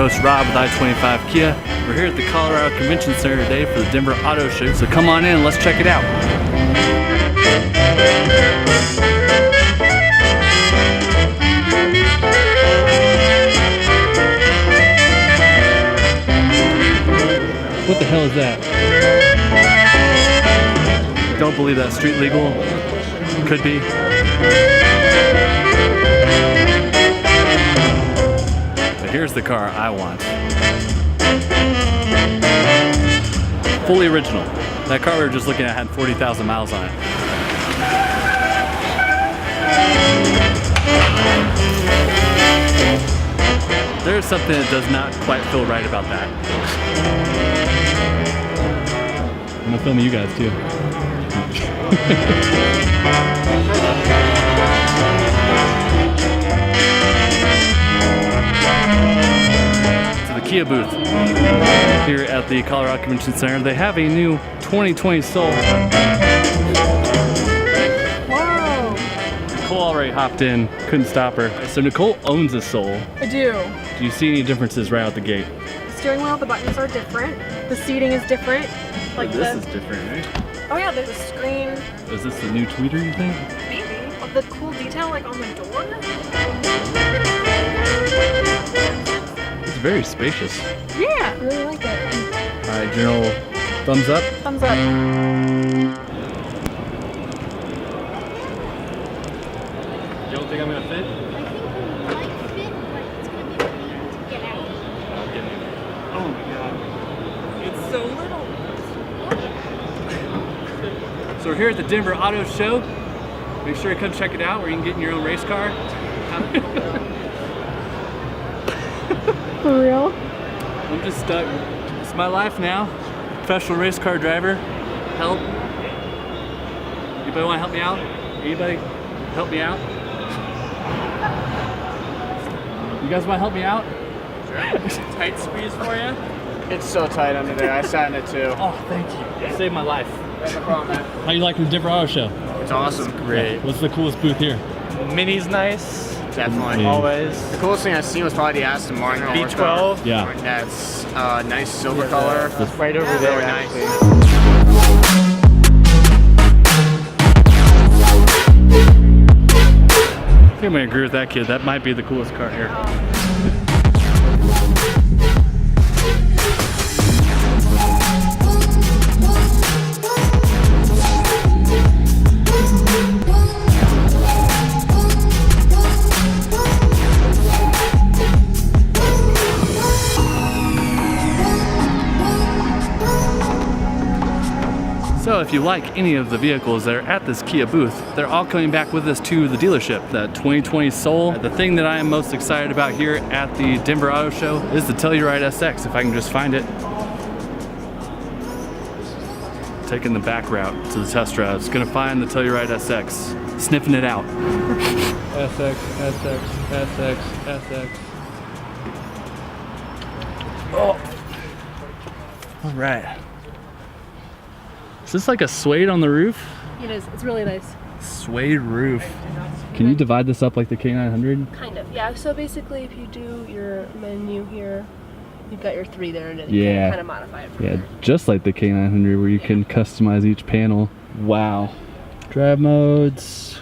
host Rob with I-25 Kia. We're here at the Colorado Convention Center today for the Denver Auto Show, so come on in and let's check it out. What the hell is that? Don't believe that's street legal. Could be. But here's the car I want. Fully original. That car we were just looking at had 40,000 miles on it. There's something that does not quite feel right about that. I'm gonna film you guys too. To the Kia booth here at the Colorado Convention Center. They have a new 2020 Soul. Whoa! Nicole already hopped in, couldn't stop her. So Nicole owns a Soul. I do. Do you see any differences right out the gate? The steering wheel, the buttons are different. The seating is different. Like this is different, right? Oh yeah, there's a screen. Is this the new tweeter, you think? Maybe. Oh, the cool detail like on the door. It's very spacious. Yeah, I really like it. Alright, general thumbs up? Thumbs up. You don't think I'm gonna fit? Oh my god. It's so little. So we're here at the Denver Auto Show. Make sure you come check it out where you can get in your own race car. For real? I'm just stuck. It's my life now. Professional race car driver. Help. Anybody want to help me out? Anybody help me out? You guys want to help me out? Tight squeeze for you? It's so tight under there. I sat in it too. Oh, thank you. You saved my life. No problem, man. How you liking the Denver Auto Show? It's awesome. Great. What's the coolest booth here? Mini's nice. Definitely. Yeah. Always. The coolest thing I've seen was probably the Aston Martin B12. Yeah. Yeah, it's nice silver color. Right over there. Really nice. I think I'm gonna agree with that kid. That might be the coolest car here. So if you like any of the vehicles that are at this Kia booth, they're all coming back with us to the dealership. That 2020 Soul. The thing that I am most excited about here at the Denver Auto Show is the Telluride SX, if I can just find it. Taking the back route to the test drive. It's gonna find the Telluride SX. Sniffing it out. SX, SX, SX, SX. Oh. All right. Is this like a suede on the roof? It is. It's really nice. Suede roof. Can you divide this up like the K900? Kind of, yeah. So basically, if you do your menu here, you've got your 3 there, and then you Yeah. can kind of modify it from Yeah, there. just like the K900 where you can customize each panel. Wow. Drive modes.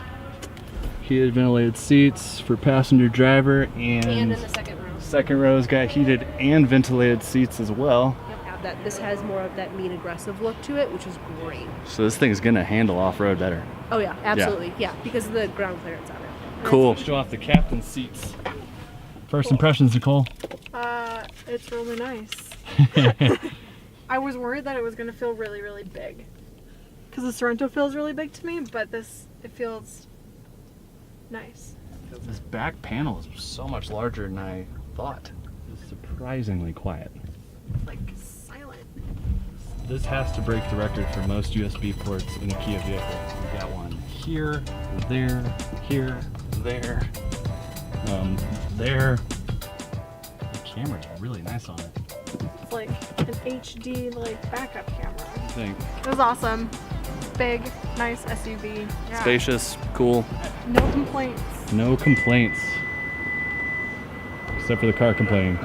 Heated ventilated seats for passenger driver And in and the second row, second row's got heated and ventilated seats as well. you have that. This has more of that mean, aggressive look to it, which is great. So this thing's gonna handle off-road better. Oh yeah, absolutely, yeah, because of the ground clearance on it. And Cool. Show off the captain's seats. First impressions, Nicole. It's really nice. I was worried that it was gonna feel really, really big. Because the Sorento feels really big to me, but it feels nice. This back panel is so much larger than I thought. It's surprisingly quiet. Like silent. This has to break the record for most USB ports in a Kia vehicle. We've got one here, there, there. The camera's really nice on it. It's like an HD like backup camera. I think. It was awesome. Big, nice SUV. Yeah. Spacious, cool. No complaints. No complaints. Except for the car complaining.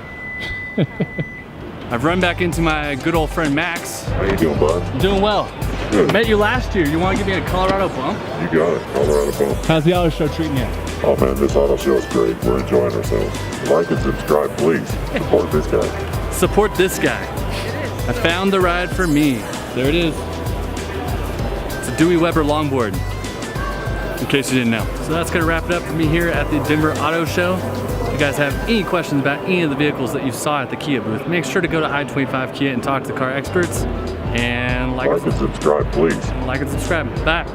I've run back into my good old friend Max. How you doing, bud? Doing well. Good. Met you last year. You want to give me a Colorado bump? You got it. Colorado bump. How's the auto show treating you? Oh man, this auto show is great. We're enjoying ourselves. Like and subscribe, please. Support this guy. Support this guy. I found the ride for me. There it is. It's a Dewey Weber longboard, in case you didn't know. So that's gonna wrap it up for me here at the Denver Auto Show. If you guys have any questions about any of the vehicles that you saw at the Kia booth, make sure to go to I-25 Kia and talk to the car experts. And like and subscribe, please. and subscribe. Bye.